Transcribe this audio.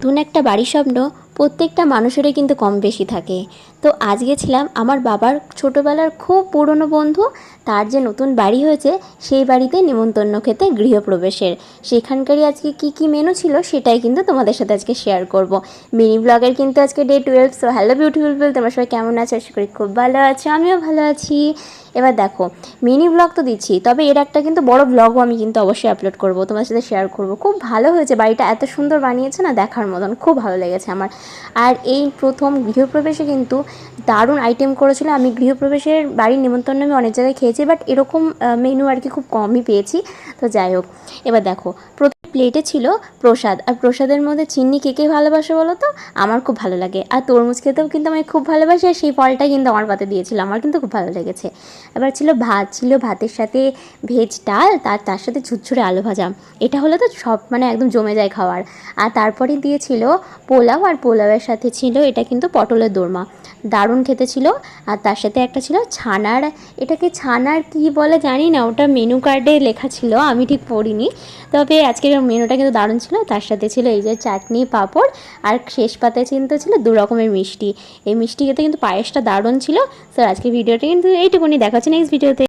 নতুন একটা বাড়ির স্বপ্ন প্রত্যেকটা মানুষেরই কিন্তু কম বেশি থাকে। তো আজ গেছিলাম আমার বাবার ছোটোবেলার খুব পুরনো বন্ধু, তার যে নতুন বাড়ি হয়েছে সেই বাড়িতে নিমন্ত্রণ খেতে গৃহপ্রবেশের। সেখানকারই আজকে কি কি মেনু ছিল সেটাই কিন্তু তোমাদের সাথে আজকে শেয়ার করব। মিনি ব্লগের কিন্তু আজকে day 12। So hello beautiful people, তোমরা সবাই কেমন আছো? আশা করি খুব ভালো আছো, আমিও ভালো আছি। এবার দেখো, মিনি ব্লগ তো দিচ্ছি, তবে এর একটা কিন্তু বড় ব্লগও আমি কিন্তু অবশ্যই আপলোড করব, তোমার সাথে শেয়ার করব। খুব ভালো হয়েছে, বাড়িটা এত সুন্দর বানিয়েছে না, দেখার মতন, খুব ভালো লেগেছে আমার। আর এই প্রথম গৃহপ্রবেশে কিন্তু দারুণ আইটেম করেছিল। আমি গৃহপ্রবেশের বাড়ির নিমন্ত্রণ আমি অনেক জায়গায় খেয়েছি, বাট এরকম মেনু আর কি খুব কমই পেয়েছি। তো যাই হোক, এবার দেখো, প্রথম প্লেটে ছিল প্রসাদ। আর প্রসাদের মধ্যে চিনি কে কে ভালোবাসে বলো তো? আমার খুব ভালো লাগে। আর তরমুজ খেতেও কিন্তু আমি খুব ভালোবাসি, আর সেই ফলটা কিন্তু আমার পাতে দিয়েছিল, আমার কিন্তু খুব ভালো লেগেছে। এবার ছিল ভাত, ছিল ভাতের সাথে ভেজ ডাল, তার সাথে ঝুরঝুরে আলু ভাজা। এটা হলে তো সব মানে একদম জমে যায় খাওয়ার। আর তারপরে দিয়েছিল পোলাও, আর পোলাওয়ের সাথে ছিল এটা কিন্তু পটলের দোরমা, দারুণ খেতে ছিল। আর তার সাথে একটা ছিল ছানার, এটাকে ছানার কি বলে জানি না, ওটা মেনু কার্ডে লেখা ছিল, আমি ঠিক পড়িনি। তবে আজকের মেনুটা কিন্তু দারুণ ছিল। তার সাথে ছিল এই যে চাটনি, পাঁপড়, আর শেষ পাতায় কিন্তু ছিল 2 রকমের মিষ্টি। এই মিষ্টি খেতে কিন্তু পায়েসটা দারুণ ছিল। তো আজকের ভিডিওটা কিন্তু এইটুকুনি, দেখা হচ্ছে নেক্সট ভিডিওতে।